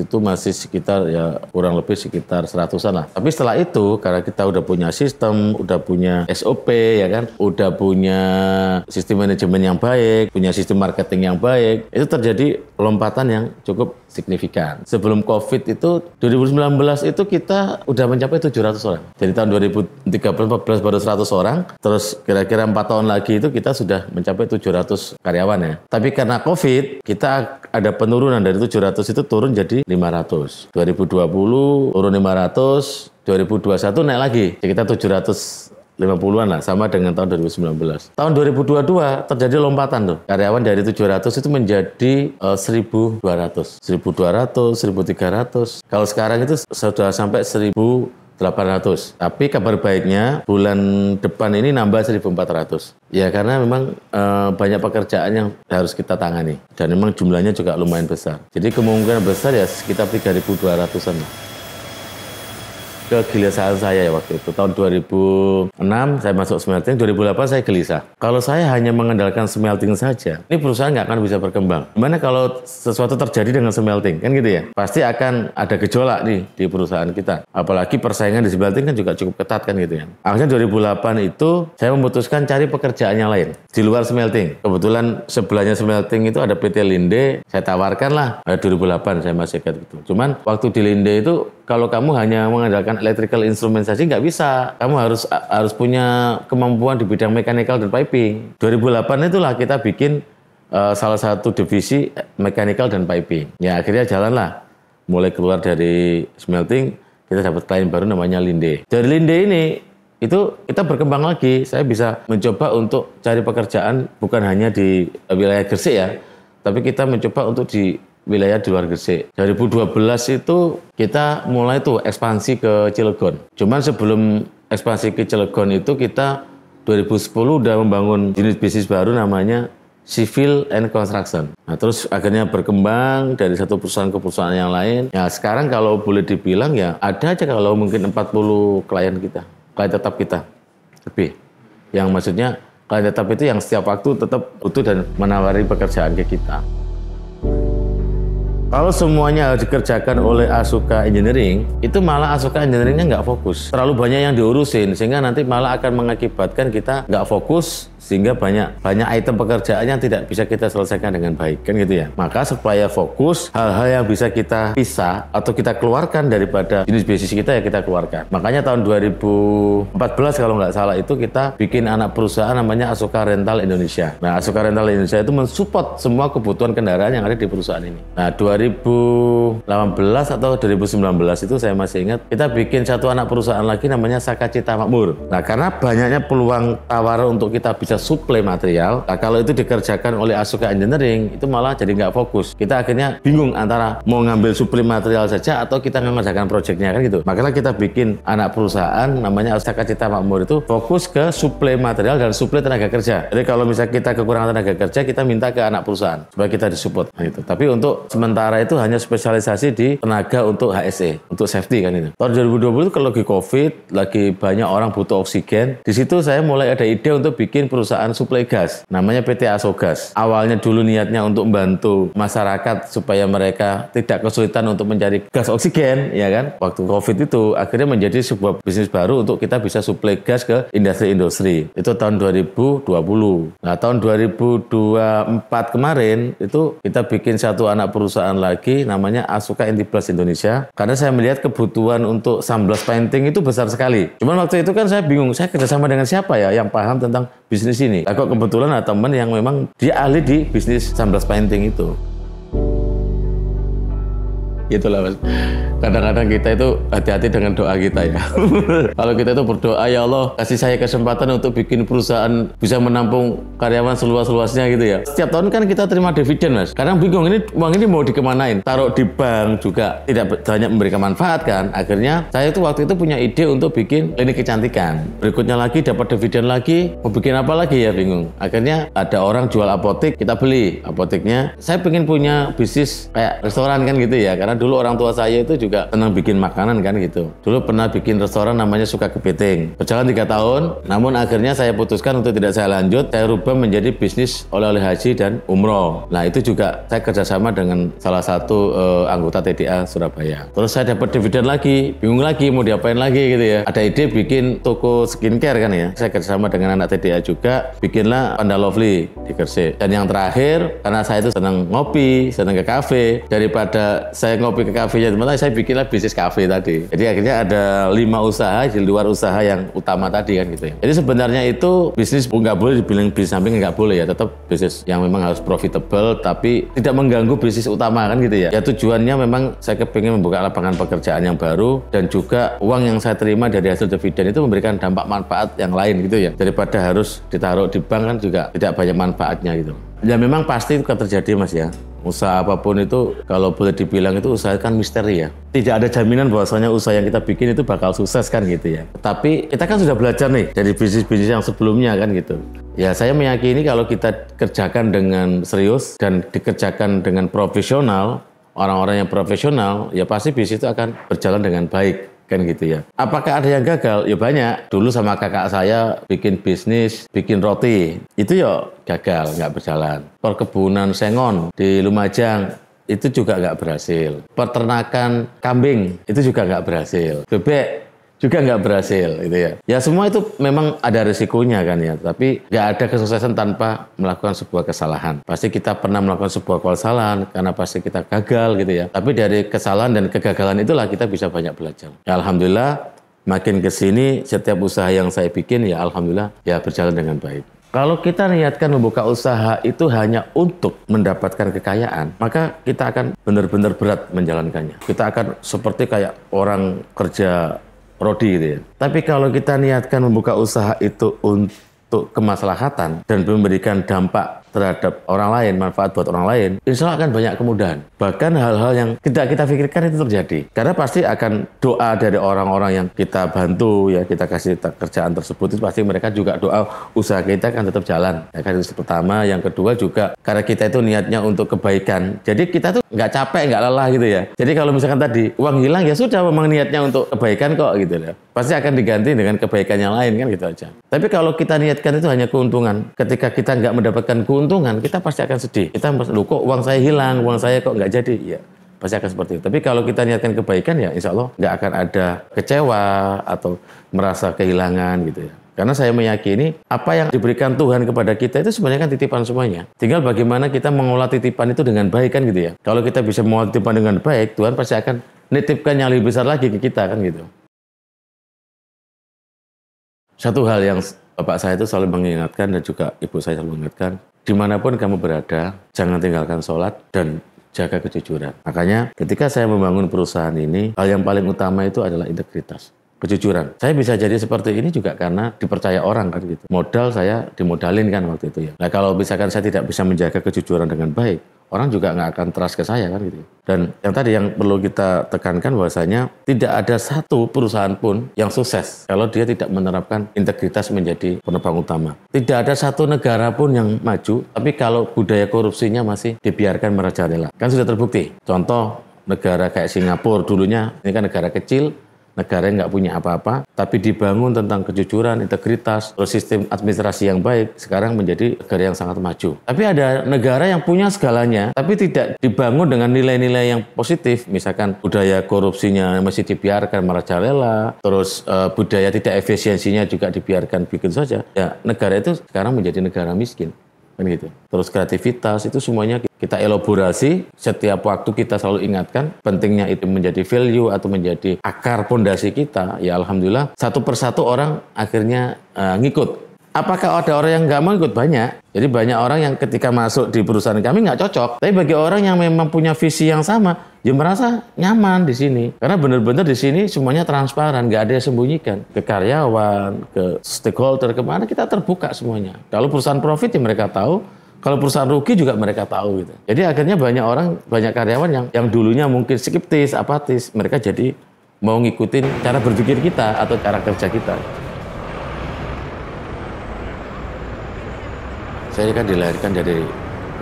Speaker 1: itu masih sekitar ya kurang lebih sekitar 100-an lah. Tapi setelah itu, karena kita udah punya sistem, udah punya SOP ya kan, udah punya sistem manajemen yang baik, punya sistem marketing yang baik, itu terjadi lompatan yang cukup signifikan. Sebelum COVID itu, 2019 itu kita udah mencapai 700 orang. Jadi tahun 2013-14 baru 100 orang, terus kira-kira 4 tahun lagi itu kita sudah mencapai 700 karyawan ya. Tapi karena COVID, kita ada penurunan dari 700 itu turun jadi 500. 2020 turun 500, 2021 naik lagi, sekitar 750-an lah, sama dengan tahun 2019. Tahun 2022 terjadi lompatan tuh. Karyawan dari 700 itu menjadi 1.200. 1.200, 1.300. Kalau sekarang itu sudah sampai 1.800. Tapi kabar baiknya bulan depan ini nambah 1.400. Ya karena memang banyak pekerjaan yang harus kita tangani. Dan memang jumlahnya juga lumayan besar. Jadi kemungkinan besar ya sekitar 3.200-an lah. Kegelisahan saya ya waktu itu. Tahun 2006 saya masuk smelting, 2008 saya gelisah. Kalau saya hanya mengandalkan smelting saja, ini perusahaan nggak akan bisa berkembang. Gimana kalau sesuatu terjadi dengan smelting? Kan gitu ya. Pasti akan ada gejolak nih di perusahaan kita. Apalagi persaingan di smelting kan juga cukup ketat kan gitu ya. Akhirnya 2008 itu saya memutuskan cari pekerjaan yang lain di luar smelting. Kebetulan sebelahnya smelting itu ada PT Linde. Saya tawarkan lah. 2008 saya masih ingat gitu. Cuman waktu di Linde itu kalau kamu hanya mengandalkan electrical instrument saja nggak bisa. Kamu harus punya kemampuan di bidang mechanical dan piping. 2008 itulah kita bikin salah satu divisi mechanical dan piping. Ya akhirnya jalanlah. Mulai keluar dari smelting, kita dapat klien baru namanya Linde. Dari Linde ini, itu kita berkembang lagi. Saya bisa mencoba untuk cari pekerjaan bukan hanya di wilayah Gresik ya, tapi kita mencoba untuk di wilayah di luar Gresik. 2012 itu kita mulai tuh ekspansi ke Cilegon. Cuman sebelum ekspansi ke Cilegon itu kita 2010 udah membangun jenis bisnis baru namanya Civil and Construction. Nah terus akhirnya berkembang dari satu perusahaan ke perusahaan yang lain. Ya sekarang kalau boleh dibilang ya ada aja kalau mungkin 40 klien kita. Klien tetap kita. Lebih. Yang maksudnya klien tetap itu yang setiap waktu tetap butuh dan menawari pekerjaan ke kita. Kalau semuanya harus dikerjakan oleh Asuka Engineering, itu malah Asuka Engineeringnya nggak fokus. Terlalu banyak yang diurusin, sehingga nanti malah akan mengakibatkan kita nggak fokus, sehingga banyak item pekerjaan yang tidak bisa kita selesaikan dengan baik, kan gitu ya. Maka supaya fokus, hal-hal yang bisa kita pisah atau kita keluarkan daripada jenis bisnis kita ya kita keluarkan. Makanya tahun 2014 kalau nggak salah itu kita bikin anak perusahaan namanya Asuka Rental Indonesia. Nah, Asuka Rental Indonesia itu mensupport semua kebutuhan kendaraan yang ada di perusahaan ini. Nah, 2018 atau 2019 itu saya masih ingat, kita bikin satu anak perusahaan lagi namanya Sakacita Makmur. Nah, karena banyaknya peluang tawaran untuk kita bisa suplai material, nah kalau itu dikerjakan oleh Asuka Engineering, itu malah jadi nggak fokus. Kita akhirnya bingung antara mau ngambil suplai material saja atau kita mengerjakan proyeknya kan gitu. Makanya kita bikin anak perusahaan namanya Sakacita Makmur itu fokus ke suplai material dan suplai tenaga kerja. Jadi kalau misalnya kita kekurangan tenaga kerja, kita minta ke anak perusahaan supaya kita disupport. Nah, itu. Tapi untuk sementara itu hanya spesialisasi di tenaga untuk HSE, untuk safety kan itu. Tahun 2020 itu kalau lagi COVID, lagi banyak orang butuh oksigen. Di situ saya mulai ada ide untuk bikin perusahaan suplai gas, namanya PT Asogas. Awalnya dulu niatnya untuk membantu masyarakat supaya mereka tidak kesulitan untuk mencari gas oksigen, ya kan? Waktu COVID itu akhirnya menjadi sebuah bisnis baru untuk kita bisa suplai gas ke industri-industri. Itu tahun 2020. Nah, tahun 2024 kemarin itu kita bikin satu anak perusahaan lagi namanya Asuka Intiblas Indonesia. Karena saya melihat kebutuhan untuk sunblock painting itu besar sekali. Cuman waktu itu kan saya bingung, saya kerjasama dengan siapa ya yang paham tentang bisnis ini. Nah, kok kebetulan ada teman yang memang dia ahli di bisnis sunblock painting itu. Itulah Mas. Kadang-kadang kita itu hati-hati dengan doa kita ya. Kalau kita itu berdoa, ya Allah kasih saya kesempatan untuk bikin perusahaan bisa menampung karyawan seluas-luasnya gitu ya. Setiap tahun kan kita terima dividen Mas. Kadang bingung ini uang ini mau dikemanain. Taruh di bank juga tidak banyak memberikan manfaat kan. Akhirnya saya itu waktu itu punya ide untuk bikin klinik kecantikan. Berikutnya lagi dapat dividen lagi, mau bikin apa lagi ya bingung. Akhirnya ada orang jual apotek, kita beli apoteknya. Saya pengen punya bisnis kayak restoran kan gitu ya. Karena dulu orang tua saya itu juga senang bikin makanan kan gitu. Dulu pernah bikin restoran namanya Suka Kepiting. Berjalan 3 tahun, namun akhirnya saya putuskan untuk tidak saya lanjut. Saya rubah menjadi bisnis oleh-oleh haji dan umroh. Nah itu juga saya kerjasama dengan salah satu anggota TDA Surabaya. Terus saya dapat dividen lagi, bingung lagi mau diapain lagi gitu ya. Ada ide bikin toko skincare kan ya. Saya kerjasama dengan anak TDA juga, bikinlah Panda Lovely di Gresik. Dan yang terakhir, karena saya itu senang ngopi, senang ke kafe, daripada saya ngopi ke kafenya teman-teman, saya bikinlah bisnis kafe tadi. Jadi akhirnya ada 5 usaha di luar usaha yang utama tadi kan gitu ya. Jadi sebenarnya itu bisnis nggak boleh dibilang bisnis samping, nggak boleh ya, tetap bisnis yang memang harus profitable tapi tidak mengganggu bisnis utama kan gitu ya. Ya tujuannya memang saya kepingin membuka lapangan pekerjaan yang baru dan juga uang yang saya terima dari hasil dividen itu memberikan dampak manfaat yang lain gitu ya. Daripada harus ditaruh di bank kan juga tidak banyak manfaatnya gitu. Ya memang pasti itu akan terjadi Mas ya. Usaha apapun itu kalau boleh dibilang itu usaha kan misteri ya. Tidak ada jaminan bahwasanya usaha yang kita bikin itu bakal sukses kan gitu ya. Tapi kita kan sudah belajar nih dari bisnis-bisnis yang sebelumnya kan gitu. Ya saya meyakini kalau kita kerjakan dengan serius dan dikerjakan dengan profesional, orang-orang yang profesional, ya pasti bisnis itu akan berjalan dengan baik. Kan gitu ya. Apakah ada yang gagal? Ya banyak. Dulu sama kakak saya bikin bisnis, bikin roti. Itu ya gagal, nggak berjalan. Perkebunan sengon di Lumajang, itu juga nggak berhasil. Peternakan kambing, itu juga nggak berhasil. Bebek juga nggak berhasil gitu ya. Ya semua itu memang ada risikonya kan ya. Tapi nggak ada kesuksesan tanpa melakukan sebuah kesalahan. Pasti kita pernah melakukan sebuah kesalahan karena pasti kita gagal gitu ya. Tapi dari kesalahan dan kegagalan itulah kita bisa banyak belajar. Ya, alhamdulillah makin kesini setiap usaha yang saya bikin ya alhamdulillah ya berjalan dengan baik. Kalau kita niatkan membuka usaha itu hanya untuk mendapatkan kekayaan, maka kita akan benar-benar berat menjalankannya. Kita akan seperti kayak orang kerja rodi gitu ya. Tapi kalau kita niatkan membuka usaha itu untuk kemaslahatan dan memberikan dampak terhadap orang lain, manfaat buat orang lain, insya Allah akan banyak kemudahan. Bahkan hal-hal yang tidak kita pikirkan itu terjadi. Karena pasti akan doa dari orang-orang yang kita bantu, ya kita kasih kerjaan tersebut, itu pasti mereka juga doa usaha kita akan tetap jalan. Ya kan itu pertama. Yang kedua juga karena kita itu niatnya untuk kebaikan. Jadi kita tuh nggak capek, nggak lelah gitu ya. Jadi kalau misalkan tadi uang hilang ya sudah memang niatnya untuk kebaikan kok gitu ya. Pasti akan diganti dengan kebaikan yang lain kan gitu aja. Tapi kalau kita niatkan itu hanya keuntungan, ketika kita nggak mendapatkan keuntungan, kita pasti akan sedih. Kita loh kok uang saya hilang, uang saya kok nggak jadi. Ya, pasti akan seperti itu. Tapi kalau kita niatkan kebaikan ya insya Allah nggak akan ada kecewa atau merasa kehilangan gitu ya. Karena saya meyakini apa yang diberikan Tuhan kepada kita itu sebenarnya kan titipan semuanya. Tinggal bagaimana kita mengolah titipan itu dengan baik kan gitu ya. Kalau kita bisa mengolah titipan dengan baik, Tuhan pasti akan nitipkan yang lebih besar lagi ke kita kan gitu. Satu hal yang Bapak saya itu selalu mengingatkan dan juga Ibu saya selalu mengingatkan, dimanapun kamu berada, jangan tinggalkan sholat dan jaga kejujuran. Makanya ketika saya membangun perusahaan ini, hal yang paling utama itu adalah integritas, kejujuran. Saya bisa jadi seperti ini juga karena dipercaya orang kan gitu. Modal saya dimodalin kan waktu itu ya. Nah kalau misalkan saya tidak bisa menjaga kejujuran dengan baik, orang juga nggak akan trust ke saya kan gitu. Dan yang tadi yang perlu kita tekankan bahwasanya tidak ada satu perusahaan pun yang sukses kalau dia tidak menerapkan integritas menjadi penopang utama. Tidak ada satu negara pun yang maju, tapi kalau budaya korupsinya masih dibiarkan merajalela. Kan sudah terbukti. Contoh negara kayak Singapura dulunya, ini kan negara kecil, negara yang nggak punya apa-apa, tapi dibangun tentang kejujuran, integritas, terus sistem administrasi yang baik, sekarang menjadi negara yang sangat maju. Tapi ada negara yang punya segalanya, tapi tidak dibangun dengan nilai-nilai yang positif, misalkan budaya korupsinya masih dibiarkan merajalela, terus budaya tidak efisiensinya juga dibiarkan begitu saja. Ya, negara itu sekarang menjadi negara miskin. Kan gitu. Terus kreativitas itu semuanya kita elaborasi, setiap waktu kita selalu ingatkan pentingnya itu menjadi value atau menjadi akar pondasi kita. Ya alhamdulillah satu persatu orang akhirnya ngikut. apakah ada orang yang nggak mau ikut? Banyak. Jadi banyak orang yang ketika masuk di perusahaan kami nggak cocok. Tapi bagi orang yang memang punya visi yang sama, dia merasa nyaman di sini. Karena benar-benar di sini semuanya transparan, nggak ada yang sembunyikan. Ke karyawan, ke stakeholder, kemana kita terbuka semuanya. Kalau perusahaan profit ya mereka tahu. Kalau perusahaan rugi juga mereka tahu gitu. Jadi akhirnya banyak orang, banyak karyawan yang dulunya mungkin skeptis, apatis, mereka jadi mau ngikutin cara berpikir kita atau cara kerja kita. Saya kan dilahirkan dari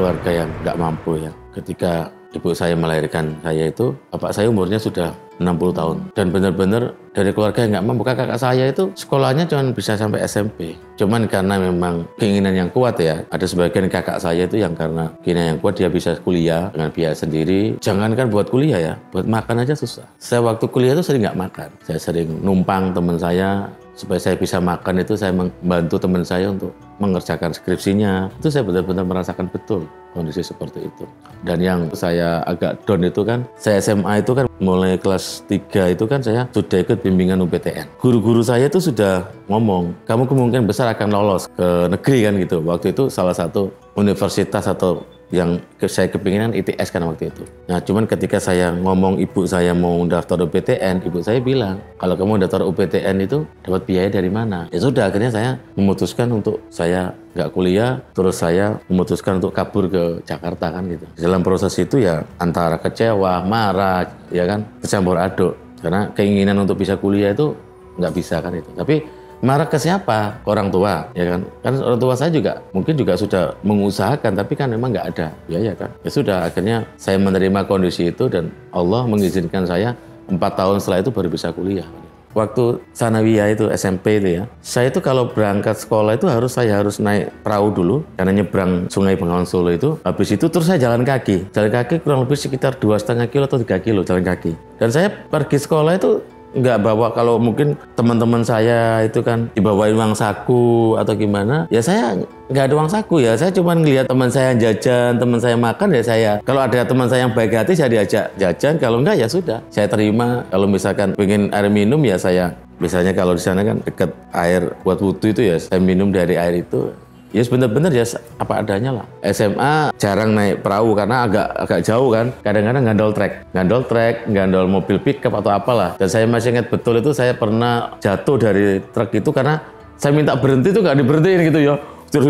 Speaker 1: keluarga yang nggak mampu ya. Ketika ibu saya melahirkan saya itu, bapak saya umurnya sudah 60 tahun. Dan benar-benar dari keluarga yang nggak mampu. Kakak saya itu sekolahnya cuma bisa sampai SMP. Cuman karena memang keinginan yang kuat ya. Ada sebagian kakak saya itu yang karena keinginan yang kuat dia bisa kuliah dengan biaya sendiri. Jangankan buat kuliah ya, buat makan aja susah. Saya waktu kuliah itu sering nggak makan. Saya sering numpang teman saya. Supaya saya bisa makan itu saya membantu teman saya untuk mengerjakan skripsinya. Itu saya benar-benar merasakan betul kondisi seperti itu. Dan yang saya agak down itu kan, saya SMA itu kan mulai kelas 3 itu kan saya sudah ikut bimbingan UPTN. Guru-guru saya itu sudah ngomong, kamu kemungkinan besar akan lolos ke negeri kan gitu. Waktu itu salah satu universitas atau yang saya kepinginan ITS kan waktu itu. Nah cuman ketika saya ngomong ibu saya mau daftar UPTN, ibu saya bilang, kalau kamu daftar UPTN itu dapat biaya dari mana? Ya sudah, akhirnya saya memutuskan untuk saya nggak kuliah, terus saya memutuskan untuk kabur ke Jakarta kan gitu. Dalam proses itu ya antara kecewa, marah, ya kan, kecampur aduk. Karena keinginan untuk bisa kuliah itu nggak bisa kan itu. Tapi marah ke siapa? Ke orang tua, ya kan? Kan orang tua saya juga mungkin juga sudah mengusahakan, tapi kan memang nggak ada biaya kan. Ya sudah, akhirnya saya menerima kondisi itu dan Allah mengizinkan saya 4 tahun setelah itu baru bisa kuliah. Waktu sanawiyah itu SMP itu ya, saya itu kalau berangkat sekolah itu saya harus naik perahu dulu karena nyebrang Sungai Bengawan Solo itu. Habis itu terus saya jalan kaki kurang lebih sekitar 2,5 kilo atau 3 kilo jalan kaki. Dan saya pergi sekolah itu nggak bawa, kalau mungkin teman-teman saya itu kan dibawain uang saku atau gimana, ya saya nggak ada uang saku ya, saya cuma ngelihat teman saya yang jajan, teman saya makan ya saya, kalau ada teman saya yang baik hati saya diajak jajan, kalau enggak ya sudah, saya terima. Kalau misalkan pengen air minum ya saya, misalnya kalau di sana kan dekat air buat wudhu itu ya saya minum dari air itu. Ya benar-benar ya apa adanya lah. SMA jarang naik perahu karena agak jauh kan. Kadang-kadang gandol trek, gandol mobil pickup atau apalah. Dan saya masih ingat betul itu saya pernah jatuh dari truk itu karena saya minta berhenti itu nggak diberhentiin gitu ya.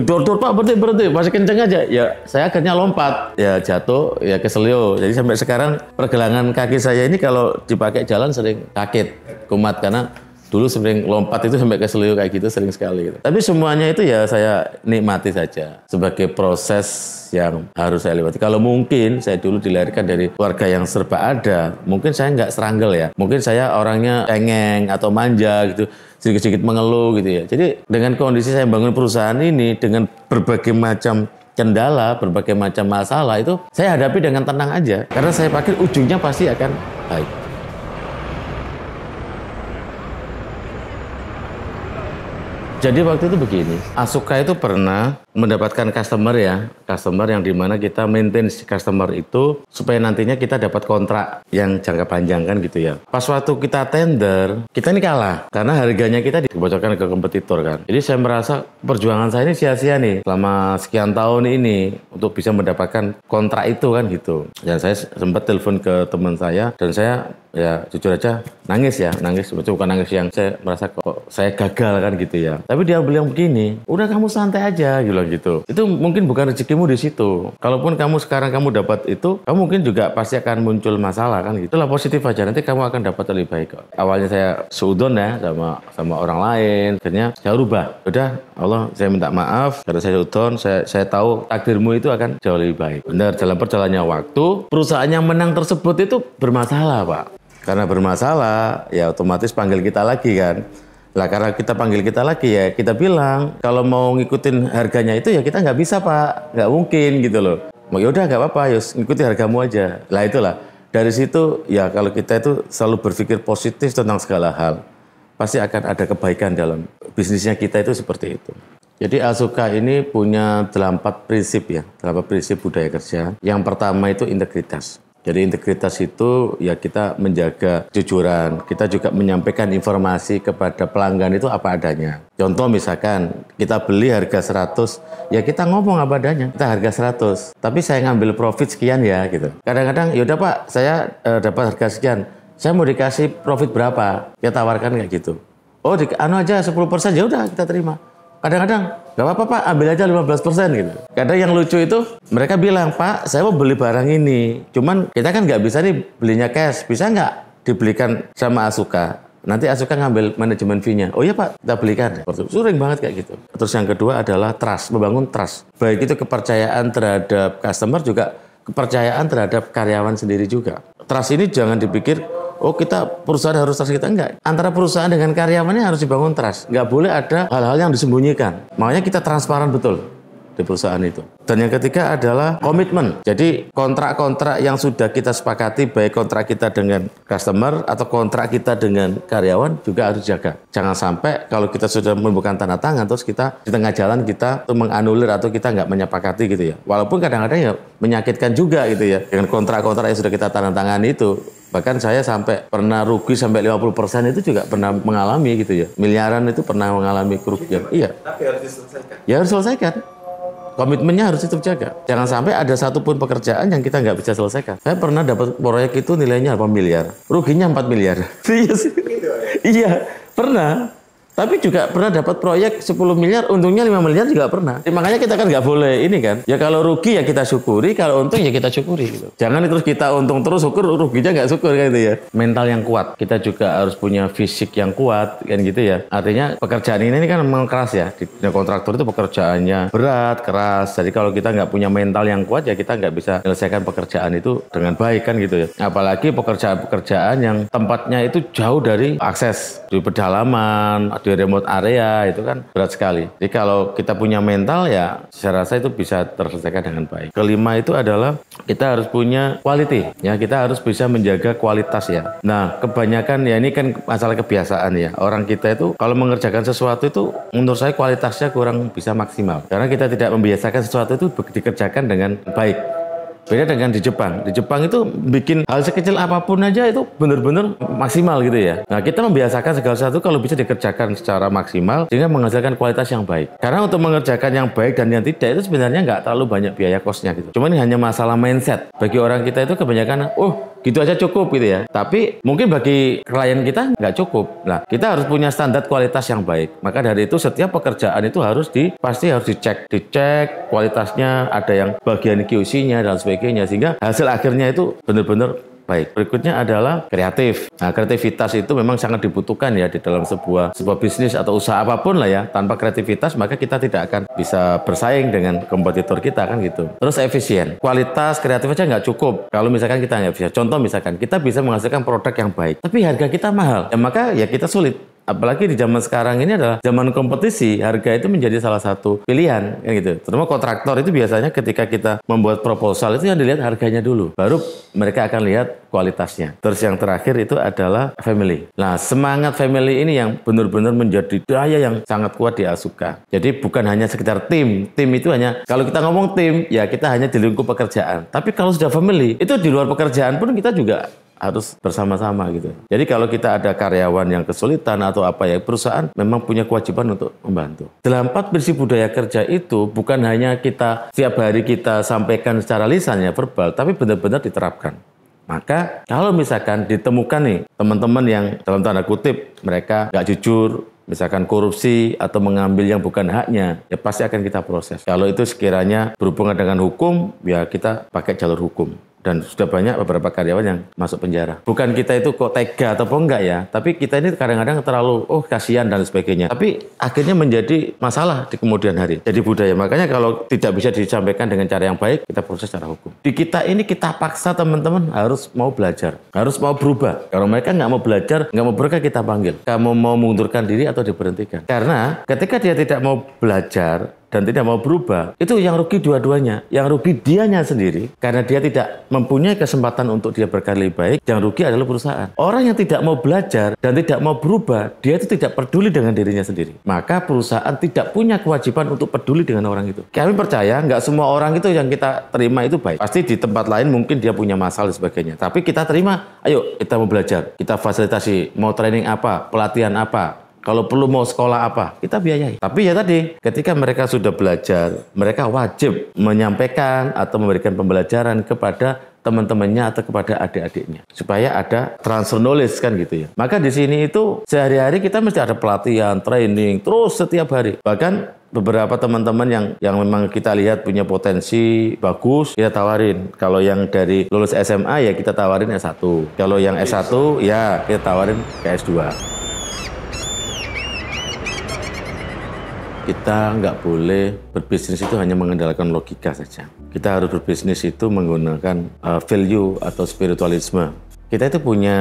Speaker 1: Dor Pak, berhenti, masih kenceng aja. Ya saya akhirnya lompat, ya jatuh, ya keselio. Jadi sampai sekarang pergelangan kaki saya ini kalau dipakai jalan sering sakit, kumat karena dulu sering lompat itu sampai ke selio kayak gitu sering sekali gitu. Tapi semuanya itu ya saya nikmati saja sebagai proses yang harus saya lewati. Kalau mungkin saya dulu dilahirkan dari keluarga yang serba ada, mungkin saya nggak struggle ya. Mungkin saya orangnya cengeng atau manja gitu, sedikit-sedikit mengeluh gitu ya. Jadi dengan kondisi saya bangun perusahaan ini dengan berbagai macam kendala, berbagai macam masalah itu saya hadapi dengan tenang aja. Karena saya pikir ujungnya pasti akan baik. Jadi waktu itu begini, Asuka itu pernah mendapatkan customer yang dimana kita maintain customer itu supaya nantinya kita dapat kontrak yang jangka panjang kan gitu ya. Pas waktu kita tender, kita ini kalah karena harganya kita dibocorkan ke kompetitor kan. Jadi saya merasa perjuangan saya ini sia-sia nih selama sekian tahun ini untuk bisa mendapatkan kontrak itu kan gitu. Dan saya sempat telepon ke teman saya dan saya ya jujur aja nangis, bukan nangis yang saya merasa kok saya gagal kan gitu ya. Tapi dia bilang begini, udah kamu santai aja gitu. Itu mungkin bukan rezekimu di situ. Kalaupun kamu sekarang kamu dapat itu, kamu mungkin juga pasti akan muncul masalah kan gitu. Itulah positif aja, nanti kamu akan dapat lebih baik kok. Awalnya saya seudon ya sama orang lain, akhirnya saya rubah. Udah, Allah saya minta maaf karena saya seudon, saya tahu takdirmu itu akan jauh lebih baik. Benar, dalam perjalannya waktu, perusahaan yang menang tersebut itu bermasalah, Pak. Karena bermasalah, ya otomatis panggil kita lagi kan. Lah karena kita panggil kita lagi ya kita bilang kalau mau ngikutin harganya itu ya kita nggak bisa Pak, nggak mungkin gitu loh. Ya udah nggak apa-apa, yus ngikuti hargamu aja. Lah itulah dari situ ya kalau kita itu selalu berpikir positif tentang segala hal, pasti akan ada kebaikan dalam bisnisnya kita itu seperti itu. Jadi Asuka ini punya 8 prinsip ya, 8 prinsip budaya kerja. Yang pertama itu integritas. Jadi integritas itu ya kita menjaga kejujuran, kita juga menyampaikan informasi kepada pelanggan itu apa adanya. Contoh misalkan kita beli harga 100, ya kita ngomong apa adanya, kita harga 100, tapi saya ngambil profit sekian ya gitu. Kadang-kadang yaudah Pak, saya dapat harga sekian, saya mau dikasih profit berapa, kita tawarkan kayak gitu. Oh anu aja 10%, ya udah kita terima. Kadang-kadang, nggak apa-apa Pak, ambil aja 15% gitu. Kadang yang lucu itu, mereka bilang, Pak, saya mau beli barang ini. Cuman kita kan nggak bisa nih belinya cash. Bisa nggak dibelikan sama Asuka? Nanti Asuka ngambil manajemen fee-nya. Oh iya Pak, kita belikan. Sering banget kayak gitu. Terus yang kedua adalah trust, membangun trust. Baik itu kepercayaan terhadap customer, juga kepercayaan terhadap karyawan sendiri juga. Trust ini jangan dipikir, oh kita perusahaan harus trust kita. Enggak. Antara perusahaan dengan karyawannya harus dibangun trust. Nggak boleh ada hal-hal yang disembunyikan. Makanya kita transparan betul di perusahaan itu. Dan yang ketiga adalah komitmen. Jadi kontrak-kontrak yang sudah kita sepakati, baik kontrak kita dengan customer atau kontrak kita dengan karyawan juga harus jaga. Jangan sampai kalau kita sudah membuka tanda tangan, terus kita di tengah jalan kita tuh menganulir atau kita nggak menyepakati gitu ya. Walaupun kadang-kadang ya menyakitkan juga gitu ya. Dengan kontrak-kontrak yang sudah kita tanda tangan itu. Bahkan saya sampai pernah rugi sampai 50% itu juga pernah mengalami gitu ya. Miliaran itu pernah mengalami kerugian. Iya.
Speaker 2: Tapi harus diselesaikan.
Speaker 1: Ya harus selesaikan. Komitmennya harus tetap jaga. Jangan sampai ada satupun pekerjaan yang kita nggak bisa selesaikan. Saya pernah dapat proyek itu nilainya 8 miliar. Ruginya 4 miliar. Iya sih. Iya, pernah. Tapi juga pernah dapat proyek 10 miliar, untungnya 5 miliar juga pernah. Makanya kita kan nggak boleh ini kan. Ya kalau rugi ya kita syukuri, kalau untung ya kita syukuri gitu. Jangan terus kita untung terus syukur, ruginya nggak syukur kan gitu ya. Mental yang kuat. Kita juga harus punya fisik yang kuat kan gitu ya. Artinya pekerjaan ini kan memang keras ya. Di kontraktor itu pekerjaannya berat, keras. Jadi kalau kita nggak punya mental yang kuat ya kita nggak bisa menyelesaikan pekerjaan itu dengan baik kan gitu ya. Apalagi pekerjaan-pekerjaan yang tempatnya itu jauh dari akses, di pedalaman, di remote area, itu kan berat sekali. Jadi kalau kita punya mental ya saya rasa itu bisa terselesaikan dengan baik. Kelima itu adalah kita harus punya quality ya, kita harus bisa menjaga kualitas ya. Nah kebanyakan ya ini kan masalah kebiasaan ya, orang kita itu kalau mengerjakan sesuatu itu menurut saya kualitasnya kurang bisa maksimal karena kita tidak membiasakan sesuatu itu dikerjakan dengan baik. Beda dengan di Jepang. Di Jepang itu bikin hal sekecil apapun aja itu benar-benar maksimal gitu ya. Nah kita membiasakan segala sesuatu kalau bisa dikerjakan secara maksimal sehingga menghasilkan kualitas yang baik. Karena untuk mengerjakan yang baik dan yang tidak itu sebenarnya nggak terlalu banyak biaya kosnya gitu. Cuman ini hanya masalah mindset. Bagi orang kita itu kebanyakan, oh gitu aja cukup gitu ya. Tapi mungkin bagi klien kita nggak cukup. Nah kita harus punya standar kualitas yang baik. Maka dari itu setiap pekerjaan itu pasti harus dicek kualitasnya, ada yang bagian QC-nya dan sebagainya sehingga hasil akhirnya itu benar-benar baik. Berikutnya adalah kreatif. Nah, kreativitas itu memang sangat dibutuhkan ya di dalam sebuah bisnis atau usaha apapun lah ya. Tanpa kreativitas maka kita tidak akan bisa bersaing dengan kompetitor kita kan gitu. Terus efisien. Kualitas kreatif aja nggak cukup. Kalau misalkan kita nggak bisa. Contoh misalkan kita bisa menghasilkan produk yang baik, tapi harga kita mahal. Ya, maka ya kita sulit. Apalagi di zaman sekarang ini adalah zaman kompetisi, harga itu menjadi salah satu pilihan, kan gitu. Terutama kontraktor itu biasanya ketika kita membuat proposal itu yang dilihat harganya dulu, baru mereka akan lihat kualitasnya. Terus yang terakhir itu adalah family. Nah, semangat family ini yang benar-benar menjadi daya yang sangat kuat di Asuka. Jadi bukan hanya sekedar tim itu hanya kalau kita ngomong tim, ya kita hanya di lingkup pekerjaan. Tapi kalau sudah family, itu di luar pekerjaan pun kita juga harus bersama-sama gitu. Jadi kalau kita ada karyawan yang kesulitan atau apa ya, perusahaan memang punya kewajiban untuk membantu. Dalam 4 prinsip budaya kerja itu bukan hanya kita setiap hari kita sampaikan secara lisan ya, verbal, tapi benar-benar diterapkan. Maka kalau misalkan ditemukan nih teman-teman yang dalam tanda kutip mereka nggak jujur, misalkan korupsi atau mengambil yang bukan haknya, ya pasti akan kita proses. Kalau itu sekiranya berhubungan dengan hukum, ya kita pakai jalur hukum. Dan sudah banyak beberapa karyawan yang masuk penjara. Bukan kita itu kok tega atau enggak ya, tapi kita ini kadang-kadang terlalu, kasihan dan sebagainya. Tapi akhirnya menjadi masalah di kemudian hari. Jadi budaya. Makanya kalau tidak bisa disampaikan dengan cara yang baik, kita proses secara hukum. Di kita ini kita paksa teman-teman harus mau belajar, harus mau berubah. Kalau mereka nggak mau belajar, nggak mau berubah, kita panggil. Kamu mau mengundurkan diri atau diberhentikan? Karena ketika dia tidak mau belajar, dan tidak mau berubah, itu yang rugi dua-duanya. Yang rugi dianya sendiri karena dia tidak mempunyai kesempatan untuk dia berkali lebih baik. Yang rugi adalah perusahaan. Orang yang tidak mau belajar dan tidak mau berubah, dia itu tidak peduli dengan dirinya sendiri. Maka perusahaan tidak punya kewajiban untuk peduli dengan orang itu. Kami percaya nggak semua orang itu yang kita terima itu baik. Pasti di tempat lain mungkin dia punya masalah dan sebagainya. Tapi kita terima, ayo kita mau belajar, kita fasilitasi, mau training apa, pelatihan apa. Kalau perlu mau sekolah apa, kita biayai. Tapi ya tadi, ketika mereka sudah belajar, mereka wajib menyampaikan atau memberikan pembelajaran kepada teman-temannya atau kepada adik-adiknya. Supaya ada transfer knowledge kan gitu ya. Maka di sini itu sehari-hari kita mesti ada pelatihan, training, terus setiap hari. Bahkan beberapa teman-teman yang memang kita lihat punya potensi bagus, kita tawarin. Kalau yang dari lulus SMA ya kita tawarin S1. Kalau yang S1 ya kita tawarin ke S2. Kita nggak boleh berbisnis itu hanya mengandalkan logika saja. Kita harus berbisnis itu menggunakan value atau spiritualisme. Kita itu punya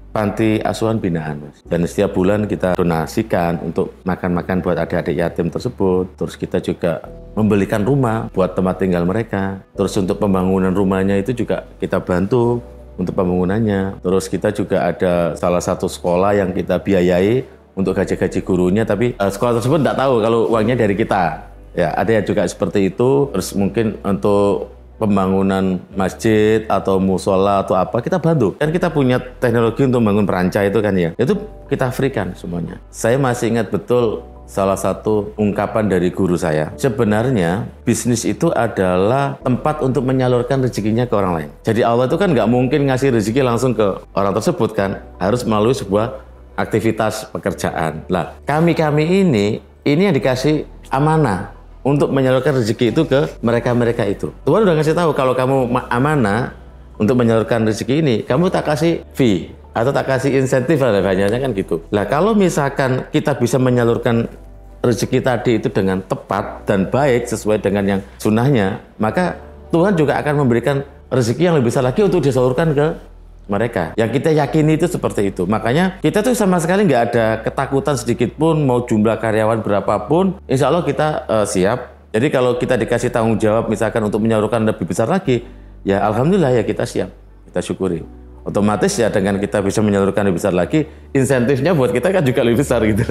Speaker 1: panti asuhan binaan, Mas. Dan setiap bulan kita donasikan untuk makan-makan buat adik-adik yatim tersebut. Terus kita juga membelikan rumah buat tempat tinggal mereka. Terus untuk pembangunan rumahnya itu juga kita bantu untuk pembangunannya. Terus kita juga ada salah satu sekolah yang kita biayai untuk gaji-gaji gurunya, tapi sekolah tersebut tidak tahu kalau uangnya dari kita. Ya, ada yang juga seperti itu. Terus mungkin untuk pembangunan masjid atau musola atau apa, kita bantu. Kan kita punya teknologi untuk membangun peranca itu kan ya. Itu kita free-kan semuanya. Saya masih ingat betul salah satu ungkapan dari guru saya. Sebenarnya bisnis itu adalah tempat untuk menyalurkan rezekinya ke orang lain. Jadi Allah itu kan nggak mungkin ngasih rezeki langsung ke orang tersebut kan. Harus melalui sebuah aktivitas pekerjaan. Lah, kami ini yang dikasih amanah untuk menyalurkan rezeki itu ke mereka-mereka itu. Tuhan udah ngasih tahu kalau kamu amanah untuk menyalurkan rezeki ini, kamu tak kasih fee atau tak kasih insentif lah banyaknya kan gitu. Lah, kalau misalkan kita bisa menyalurkan rezeki tadi itu dengan tepat dan baik sesuai dengan yang sunnahnya, maka Tuhan juga akan memberikan rezeki yang lebih besar lagi untuk disalurkan ke mereka. Yang kita yakini itu seperti itu. Makanya kita tuh sama sekali nggak ada ketakutan sedikit pun, mau jumlah karyawan berapapun, insya Allah kita siap. Jadi kalau kita dikasih tanggung jawab misalkan untuk menyalurkan lebih besar lagi, ya alhamdulillah ya kita siap, kita syukuri. Otomatis ya dengan kita bisa menyalurkan lebih besar lagi, insentifnya buat kita kan juga lebih besar gitu.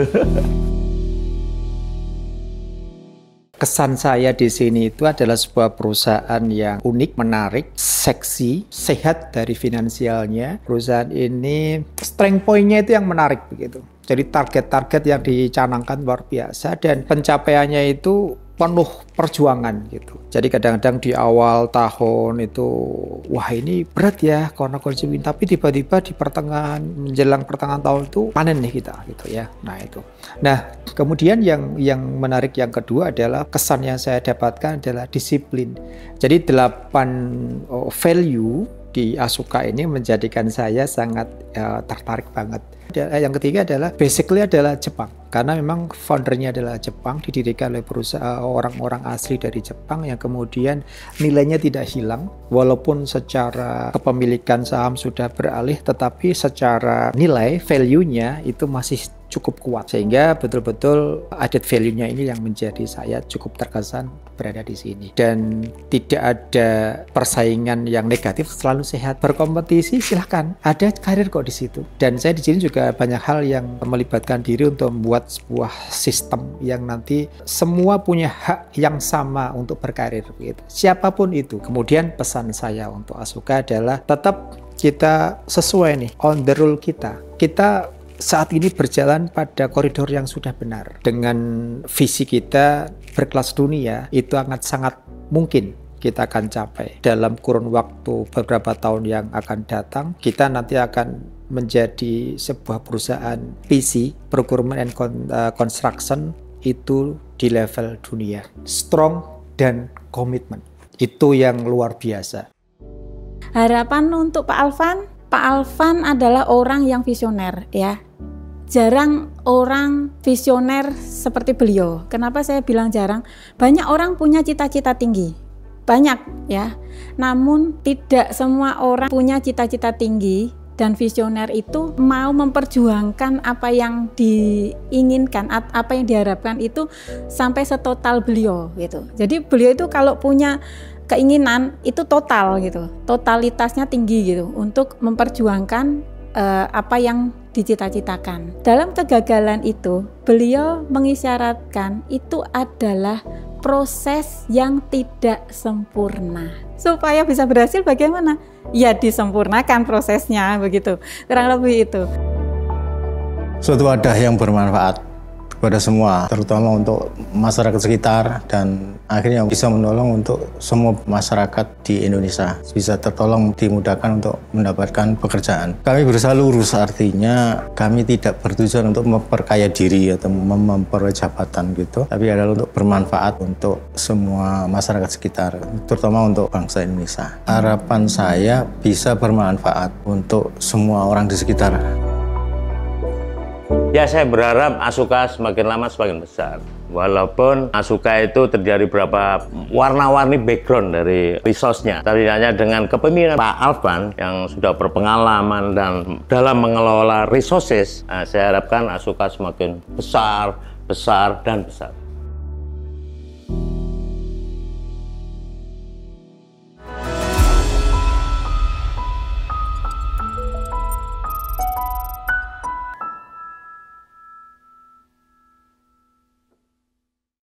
Speaker 2: Kesan saya di sini itu adalah sebuah perusahaan yang unik, menarik, seksi, sehat dari finansialnya. Perusahaan ini strength point-nya itu yang menarik begitu. Jadi target-target yang dicanangkan luar biasa dan pencapaiannya itu penuh perjuangan gitu. Jadi kadang-kadang di awal tahun itu wah ini berat ya karena konsumen, tapi tiba-tiba di pertengahan menjelang pertengahan tahun itu panen nih kita gitu ya. Nah itu. Nah, kemudian yang menarik yang kedua adalah kesan yang saya dapatkan adalah disiplin. Jadi 8 value di Asuka ini menjadikan saya sangat tertarik banget. Yang ketiga adalah basically adalah Jepang, karena memang foundernya adalah Jepang, didirikan oleh perusahaan orang-orang asli dari Jepang yang kemudian nilainya tidak hilang walaupun secara kepemilikan saham sudah beralih, tetapi secara nilai value-nya itu masih cukup kuat, sehingga betul-betul added value-nya ini yang menjadi saya cukup terkesan berada di sini. Dan tidak ada persaingan yang negatif, selalu sehat. Berkompetisi silahkan, ada karir kok di situ. Dan saya di sini juga banyak hal yang melibatkan diri untuk membuat sebuah sistem yang nanti semua punya hak yang sama untuk berkarir gitu. Siapapun itu. Kemudian pesan saya untuk Asuka adalah tetap kita sesuai nih on the rule kita. Kita saat ini berjalan pada koridor yang sudah benar. Dengan visi kita berkelas dunia, itu sangat mungkin kita akan capai. Dalam kurun waktu beberapa tahun yang akan datang, kita nanti akan menjadi sebuah perusahaan PC, Procurement and Construction, itu di level dunia. Strong dan komitmen. Itu yang luar biasa.
Speaker 3: Harapan untuk Pak Alvan? Pak Alvan adalah orang yang visioner ya. Jarang orang visioner seperti beliau. Kenapa saya bilang jarang? Banyak orang punya cita-cita tinggi. Banyak ya. Namun tidak semua orang punya cita-cita tinggi dan visioner itu mau memperjuangkan apa yang diinginkan, apa yang diharapkan itu sampai setotal beliau gitu. Jadi beliau itu kalau punya keinginan itu total gitu, totalitasnya tinggi gitu untuk memperjuangkan apa yang dicita-citakan. Dalam kegagalan itu beliau mengisyaratkan itu adalah proses yang tidak sempurna. Supaya bisa berhasil bagaimana? Ya disempurnakan prosesnya begitu. Kurang lebih itu.
Speaker 4: Suatu wadah yang bermanfaat kepada semua, terutama untuk masyarakat sekitar dan akhirnya bisa menolong untuk semua masyarakat di Indonesia bisa tertolong, dimudahkan untuk mendapatkan pekerjaan. Kami berusaha lurus, artinya kami tidak bertujuan untuk memperkaya diri atau memperoleh jabatan gitu, tapi adalah untuk bermanfaat untuk semua masyarakat sekitar, terutama untuk bangsa Indonesia. Harapan saya bisa bermanfaat untuk semua orang di sekitar.
Speaker 5: Ya, saya berharap Asuka semakin lama semakin besar. Walaupun Asuka itu terjadi berapa warna-warni background dari resource-nya. Tapi hanya dengan kepemimpinan Pak Alvan yang sudah berpengalaman dan dalam mengelola resources, saya harapkan Asuka semakin besar, besar, dan besar.